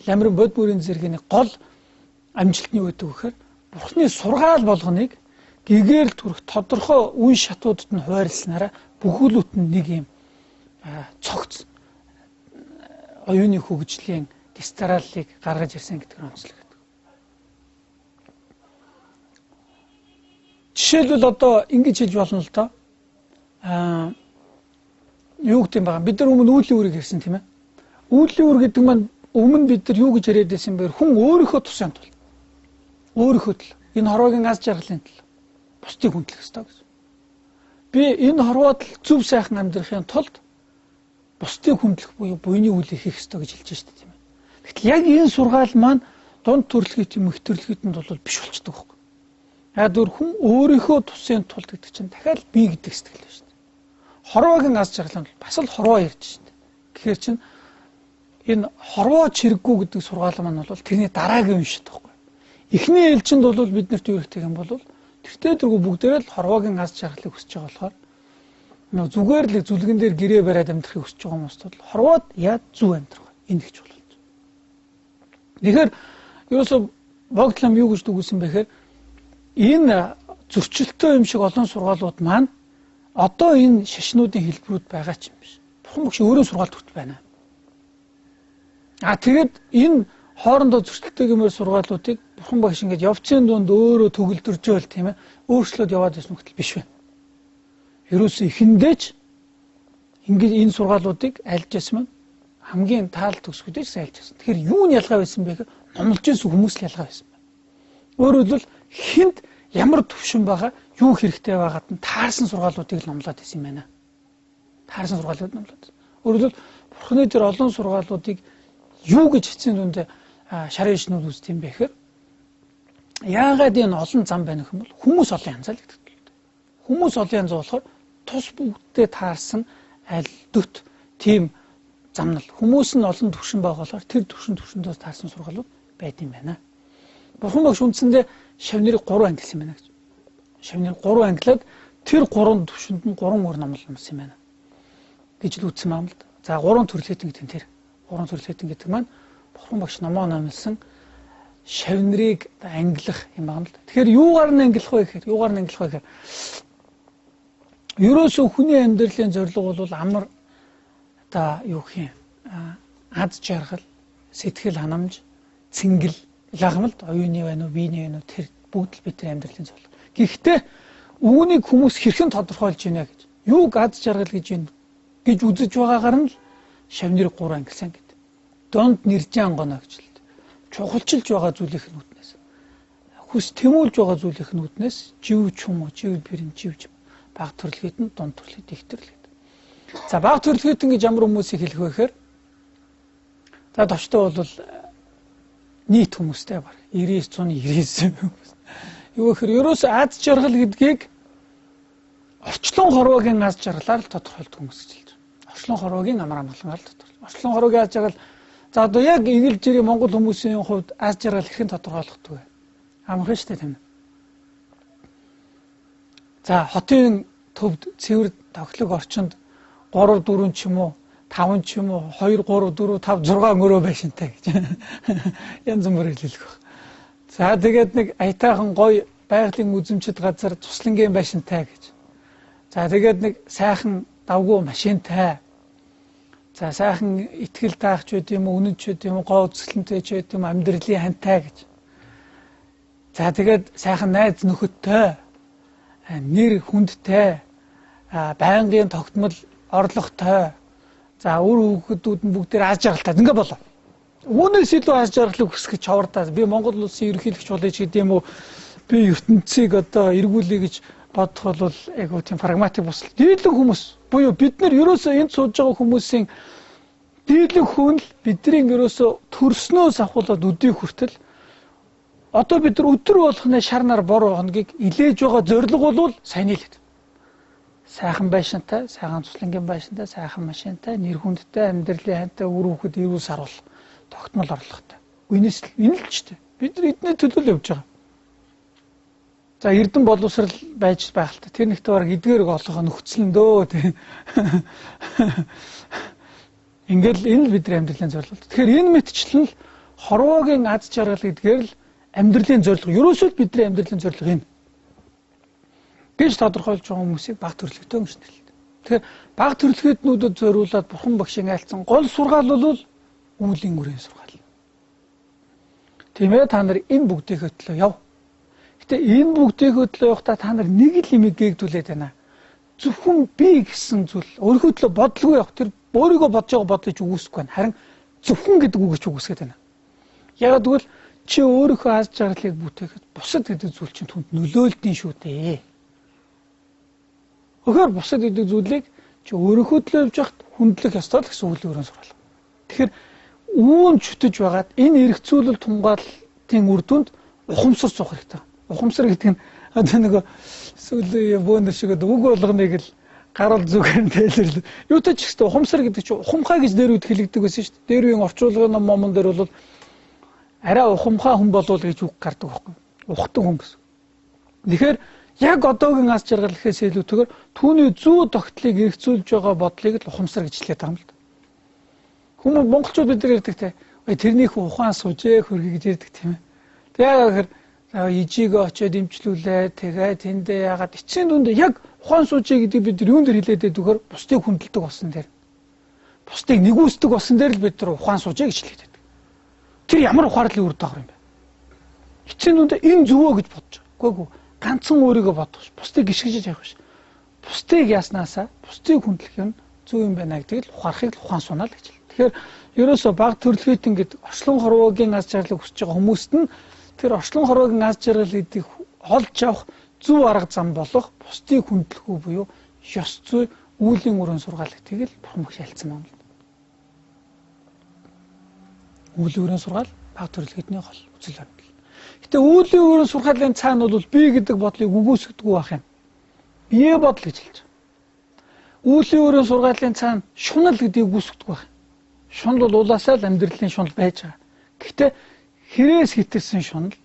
Ламрын бод бүрийн зэргийн гол амжилт нь юу гэдэг вэ гэхээр Бурхны сургаал болгоныг гэгээр төрөх тодорхой үн шатуудад нь хуваарлснараа бүхүүлд нь нэг юм цогц оюуны хөгжлийн дистараллыг гаргаж ирсэн гэдэг нь онцлог гэдэг. Жишээлбэл одоо ингэж хэлж болно л доо. Юу гэдэг юм бэ? Бид нар өмнө үүдлийн үрийг хэлсэн тийм ээ. Үүдлийн үр гэдэг маань өмнө бид нар юу гэж яриад байсан бэ? Хүн өөрийнхөө тусын тул. Өөрийнхөө тул. Энэ хорвогийн аз жаргалын тул. Бусдыг хүндлэх ёстой гэсэн. Би энэ хорвоод зөв сайхан амьдрахын тулд бусдыг хүндлэх буюу буйны үйлийг хийх ёстой гэж хэлж штэ тийм ээ. Гэтэл яг энэ сургаал маань дунд төрөлхийд юм их төрөлхийдэнд бол биш болчдөг байхгүй. Яг зөв хүн өөрийнхөө тусын тулд гэдэг чинь дахиад би гэдэг сэтгэл байна штэ. Хорвогийн аз жаргалын тул бас л хорвоо ярьж штэ. Гэхдээ чинь энэ хорвоо чирэггүй гэдэг сургаал маань бол тэрний дараагийн юм шиг таахгүй. Эхний ээлжинд бол биднэрт юу хэрэгтэй юм бол тэртээ дөрвөө бүгдээрээ л хорвоогийн аз жаргалыг хүсэж байгаа болохоор зүгээр л зүлгэн дээр гэрээ бариад амьдрахыг хүсэж байгаа хүмүүст бол хорвоод яа зүв амьдрах энэ гэж болж. Тэгэхээр ерөөсөө Богдлам юу гэж дүгүүлсэн бэ гэхээр энэ зөрчилтөө юм шиг олон сургаалууд маань одоо энэ шашнуудын хэлбэрүүд байгаа ч юм биш. Бурхан багш өөрөө сургаалт өгч байна. Тэгээд энэ хоорондоо зөрчилтөйгмээр сургаалуудыг Бурхан багш ингэж явцын дунд өөрөө төгөлдөржөөл тийм ээ өөрчлөөд яваад байсан хөтөл биш байна. Ерөөсөө эхэндээч ингэж энэ сургаалуудыг альж ясан маань хамгийн таал төгсгөдөөс альж ясан. Тэгэхээр юу нь ялгаа байсан бэ гэхээр номлож байсан хүмүүс л ялгаа байсан байна. Өөрөөр хэлбэл хинт ямар төвшин байгаа юу хэрэгтэй байгаад нь таарсан сургаалуудыг л номлоод байсан юм байна. Таарсан сургаалууд номлоод. Өөрөөр хэлбэл Бурханы тэр олон сургаалуудыг юу гэж эцсийн дүндээ шарын ишнүүд үзт юм бэ гэхээр яагаад энэ олон зам байна гэх юм бол хүмүүс олон янзаа л гэдэг. Хүмүүс олон янз болохоор тус бүгдээ таарсан аль дөт тийм замнал. Хүмүүс нь олон төвшин байгаа болохоор тэр төвшөндөө таарсан сургаалууд байд юм байна. Бурхан багш үндсэндээ шавнырыг 3 ангилсан юм байна гэж. Шавнырыг 3 ангилаад тэр 3 төвшөнд нь 3 өөр номлолсон юм байна гэж л үзсэн юм л да. За 3 төрөл хэдэн гэдэг нь тэр 3 төрөл хэдэн гэдэг маань Бурхан багш номоо номлосон шавнырыг ангилах юм байна л да. Тэгэхээр юугаар нь ангилах вэ гэхээр ерөөсөө хүний амьдралын зорилго бол амар одоо юу гэх юм аз жаргал, сэтгэл ханамж, цэнгэл лагмалд оюуны байна уу, биений байна уу тэр бүгд л бидний амьдралын зорилго. Гэхдээ үүнийг хүмүүс хэрхэн тодорхойлж байна гэж. Юуг аз жаргал гэж юм гэж үзэж байгаагаар нь шавнырыг 3 ангилсан гэдэг. Донд нэржан гоно гэж л. Чухалчилж байгаа зүйлийнх нь үтнээс. Хүс тэмүүлж байгаа зүйлийнх нь үтнээс жив чум уу, жив бэрэн живж баг төрлөхэд нь дунд төрлөхэд их төрлөхэд. За баг төрлөхэд ингэж ямар хүмүүсийг хэлэх вэ гэхээр за товчтой бол нийт хүмүүстэй баг 99.99 хүмүүс. Юу гэхээр ерөөс аз жаргал гэдгийг орчлон хорвоогийн аз жаргалаар л тодорхойлдог хүмүүс гэж хэлж байна. Орчлон хорвоогийн амар амгалангаар л тодорхойлдог. Орчлон хорвоогийн аз жаргал за одоо яг эгэлж ирээ Монгол хүмүүсийн хувьд аз жаргал хэрхэн тодорхойлогддог вэ? Амархан шүү дээ тийм ээ. За хотын төвд цэвэр тоглог орчинд 3 4 ч юм уу 5 ч юм уу 2 3 4 5 6 мөрөө байшинтай гэж янз бүрээр хэлэх баг. За тэгээд нэг аятайхан гоё байгалийн үзэмжид газар туслангийн байшинтай гэж. За тэгээд нэг сайхан давгүй машинтай. За сайхан итгэл таах ч үт юм уу үнэн ч үт юм уу гоо үзэсгэлэнтэй ч үт юм амьдралын хантай гэж. За тэгээд сайхан найз нөхөдтэй нэр хүндтэй байнгын тогтмол орлоготой за үр хүүхдүүд нь бүгдээр аз жаргалтай ингээ болоо. Үүнээс илүү аз жаргалыг хүсэх гэж чавардаа би Монгол улсын ерөнхийлөгч болъё ч гэдэм үү би ертөнцийг одоо эргүүлэе гэж бодох бол айгуу тийм прагматик босол дийлэн хүмүүс буюу бид нар ерөөсөө энд сууж байгаа хүмүүсийн дийлэн хүн л бидний ерөөсөө төрснөөс ахуулаад өдий хүртэл одоо бид нар өдөр болгоны шарнаар бор хоногийг илээж байгаа зорилго бол сайн л хэд. Сайхан байшинтай, сайхан туслангийн байшинтай, сайхан машинтай, нэр хүндтэй, амьдралын хантай, үр хүүхэд эрүүл сарвал тогтмол орлоготой. Үнээс л энэ л ч дээ. Бид нар эдний төлөө л явж байгаа. За эрдэн боловсрал байж байх л та. Тэр нэгт бараг эдгээр олгох нөхцөлн дөө тийм. Ингээл энэ л бидний амьдралын зорилго. Тэгэхээр энэ мэтчлэн л хорвоогийн аз жаргал гэдгээр л амьдралын зорилго. Ерөөсөө бидний амьдралын зорилго энэ. Гэж тодорхойлж байгаа хүмүүсийг баг төрөлхтөө гэж нэрлэдэг. Тэгэхээр баг төрөлхтнүүдэд зориулаад бурхан багшийн айлцсан гол сургаал бол үүлийн үрийн сургаал. Тийм ээ, та нар энэ бүгдийн хөтлөө яв. Гэтэ энэ бүгдийн хөтлөө явахдаа та нар нэг л юм гээгдүүлээд байна. Зөвхөн би гэсэн зүйл өөрийнхөө төлөө бодлого явах тэр өөрийгөө бодож байгаа бодлож үгүйсэхгүй байна. Харин зөвхөн гэдэг үгч үгүйсгээд байна. Яг тэгвэл чи өөрийнхөө аз жаргалыг бүтээхэд бусад гэдэг зүйл чинь түнд нөлөөлтийн шүү дээ. Өгөр бусад гэдэг зүйлийг чи өөрийнхөө төлөө явж хахад хүндлэх ёстой л гэсэн үглийн өрөөнд сургал. Тэгэхээр үүн чөтөж байгаад энэ эргцүүлэл тунгаалтын үр дүнд ухамсар суух хэрэгтэй. Ухамсар гэдэг нь одоо нэг сүүлийн бөөнөр шиг үг болгоныг л гарал зүгээр тайлбарлав. Юутай ч ихтэй ухамсар гэдэг чинь ухамхай гэж нэрүүд хэлэгдэг байсан шүү дээ. Дээр үеийн орчуулгын номон дээр бол арай ухамхай хүн болов гэж үг гардаг байхгүй. Ухтан хүн гэсэн. Тэгэхээр яг одоогийн аз жаргал гэхээс илүүтэйгээр түүний зүү тогтлыг эргцүүлж байгаа бодлыг л ухамсар гэж хэлээд байгаа юм л да. Хүмүүс монголчууд бид нар ярьдаг те. Тэрнийх ухаан сужээ хөргий гэж ярьдаг тийм ээ. Тэгээд ижигээ очиод дэмжлүүлээ. Тэгээд тэндээ ягаад эцсийн дүнд яг ухаан сужээ гэдэг бид нар юунд дэр хэлээд байдаг вөхөр бусдыг хүндэлдэг болсон дээр. Бусдыг нэгүсдэг болсон дээр л бид нар ухаан сужээ гэж хэлээд байдаг. Тэр ямар ухаарлын үр дагавар юм бэ? Эцсийн дүнд энэ зөвөө гэж бодож байгаа. Үгүй ээ. Ганцхан өөрийгөө бодох ш. Бусдыг гიშгэж явах ш. Бусдыг яснаасаа бусдыг хүндлэх юм зөв юм байна гэдгийг л ухаарахыг л ухаан сунаа л гэж хэлдэг. Тэгэхээр ерөөсөө баг төрөлхөйтөн гэдэг орчлон хорвоогийн аз жаргалыг хүсэж байгаа хүмүүст нь тэр орчлон хорвоогийн аз жаргал гэдгийг олж авах зөв арга зам болох бусдыг хүндлэхгүй буюу ёс зүй үүлийн өрөөнд сургаал гэдгийг л бурхан багш ялцсан юм. Үүлийн өрөөнд сургаал баг төрөлхөйтний гол үзэл баримт. Гэтэ үүлийн өрөөнд сургаалын цаана бол би гэдэг бодлыг үгүйсгдэггүй байх юм. Бие бодол гэж хэлж байгаа. Үүлийн өрөөнд сургаалын цаана шунал гэдгийг үгүйсгдэггүй байх. Шунал бол улаасаа л амьдралын шунал байж байгаа. Гэхдээ хэрээс хитэрсэн шунал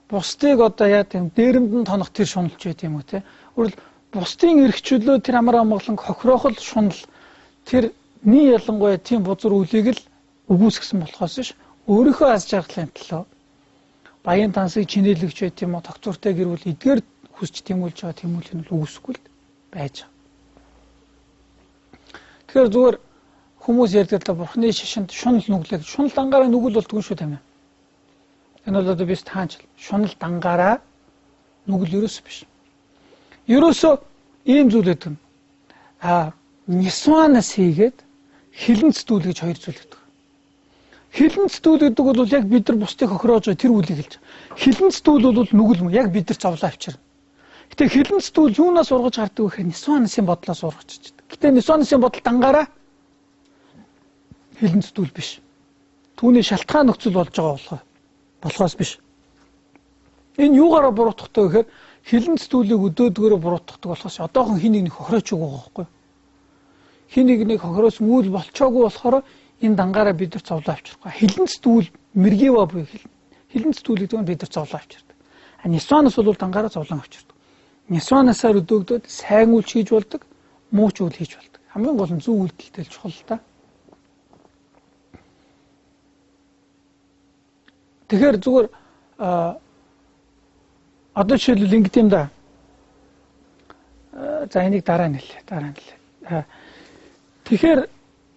бусдыг одоо яа гэм дээрэмд нь тонох тэр шуналч байт юм уу те. Өөрөлд бусдын эрхчлөө тэр амар амгалан хохироохол шунал тэрний ялангуяа тийм бузар үлийг л үгүйсгсэн болохоос ш өөрийнхөө аз жаргалын төлөө баян тансыг чинээлэгч байт юм уу тогтвортой гэр бүл эдгээр хүсч тэмүүлж байгаа тэмүүлэх нь үгүйсэхгүй л байж байгаа. Тэгэхээр зүгээр хүмүүс ярьдаг л бурхны шишинд шунал нүглээ. Шунал дангаараа нүгэл болдгүй шүү тамаа. Энэ бол одоо биш таанч шунал дангаараа нүгэл ерөөс биш. Ерөөсөө ийм зүйл гэдэг нь нисванас хийгээд хилэнцдүүл гэж хоёр зүйл гэдэг. Хилэнцдүүл гэдэг бол яг бид нар бусдыг хохироож байгаа тэр үлийг хэлж байгаа. Хилэнцдүүл бол нүгэл мөн яг бид нар зовлоо авчирна. Гэтэ хилэнцдүүл юунаас ургаж гардаг вэ гэхээр нисванасын бодлоос ургаж чиждэг. Гэтэ нисванасын бодол дангаараа хилэнцдүүл биш. Түүний шалтгаан нөхцөл болж байгаа болохоос биш. Энэ юугаараа буруутгахтай гэхээр хилэнцдүүлийг өдөөдгөөрөө буруутгахдаг болохоос одоохон хин нэг хохироож байгаа байхгүй. Хин нэг хохироос үйл болчоогүй болохоор энэ дангаараа бид нар зовлоо авчрахгүй. Хилэнцдүүл мэргэва буюу хилэнцдүүл гэдэг нь бид нар зовлоо авчирдаг. Нисванас бол дангаараа зовлон авчирдаг. Нисванасаар өдөөгдөд сайн үйл хийж болдог, муу ч үйл хийж болдог. Хамгийн гол нь зөв үйлдэлтэй чухал та. Тэгэхээр зүгээр одоо жишээлбэл ингэ юм да. За энийг дараа нь хэлээ. Тэгэхээр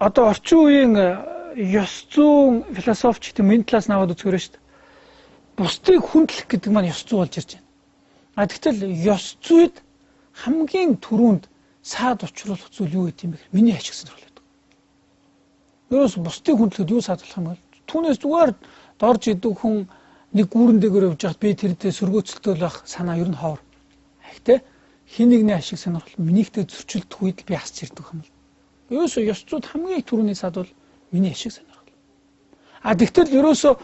одоо орчин үеийн ёс зүйн философч гэдэг энэ талаас наваад үзгээрэй шүү дээ. Бусдыг хүндлэх гэдэг маань ёс зүй болж ирж байна. Тэгтэл ёс зүйд хамгийн түрүүнд саад учруулах зүйл юу гэдэг юм бэ? Миний ашиг сонирхол гэдэг. Ерөөс бусдыг хүндлэхэд юу саадлах юм бол түүнээс зүгээр дорж идэг хүн нэг гүүрэн дээгүүр явж байхад би тэрдээ сөргөөцөлтөөл байх санаа ер нь ховор. Гэхдээ хин нэгний ашиг сонирхол минийхтэй зөрчилдөх үед би асч ирдэг юм л. Ерөөсөө ёс зүйд хамгийн түрүүний саад бол миний ашиг сонирхол. Тэгтэл ерөөсөө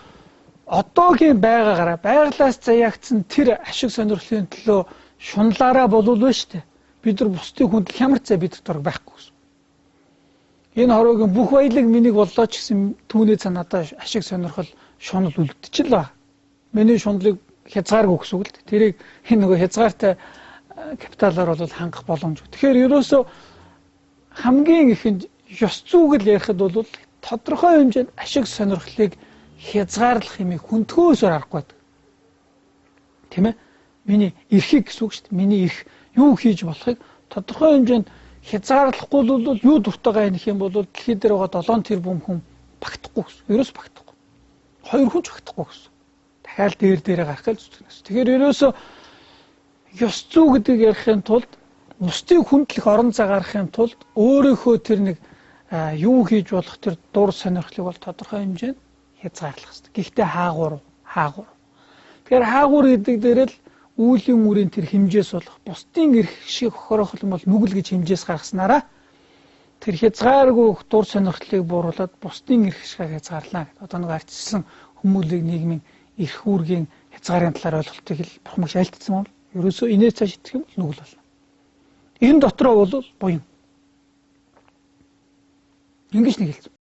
одоогийн байгаагаараа байгалаас заяагдсан тэр ашиг сонирхлын төлөө шунлаараа болов шүү дээ. Бид нар бусдыг хүндлэх ямар ч зай бид нар байхгүй гэсэн. Энэ хороогийн бүх баялаг миний боллоо ч гэсэн түүний цаа надад ашиг сонирхол шунал үлдчихэл ба. Миний шунлыг хязгааргүй гэсэн үг л дээ. Тэрийг энэ нөгөө хязгаартай капиталаар бол хангах боломжгүй. Тэгэхээр ерөөсөө хамгийн ихэнд ёс зүйг л ярихад бол тодорхой хэмжээнд ашиг сонирхлыг хязгаарлах хэмээх хүндхөөсөөр аргагүй байдаг. Тийм ээ? Миний эрхийг гэсэн үг шүү дээ. Миний эрх юу хийж болохыг тодорхой хэмжээнд хязгаарлахгүй бол юу дуртайгаа хийх юм бол дэлхий дээр байгаа 7 тэрбум хүн багтахгүй гэсэн. Ерөөс багтахгүй. 2 хүн ч багтахгүй гэсэн. Дахиад дээрээ гарах гэж зүтгэнээс. Тэгэхээр ерөөсөө ёс зүй гэдэг ярихын тулд бусдыг хүндлэх орон зай гаргахын тулд өөрийнхөө тэр нэг юу хийж болох тэр дур сонирхлыг бол тодорхой хэмжээнд хязгаарлах хэрэгтэй. Гэхдээ хаагуур. Тэгэхээр хаагуур гэдэг дээр л үүлийн үрийн тэр хэмжээс болох бусдын эрх шиг хохирох юм бол нүгэл гэж хэмжээс гаргаснараа тэр хязгааргүй дур сонирхлыг бууруулад бусдын эрх шиг хязгаарлаа гэдэг. Одоо нэг ардчилсан хүмүүлэг нийгмийн эрх үүргийн хязгаарын талаар ойлголтыг л бурхан магш айлтсан бол ерөөсөө инээ цааш итгэх юм бол нүгэл болно. Энэ дотроо бол буян. Ингэж нэг хэлсэн.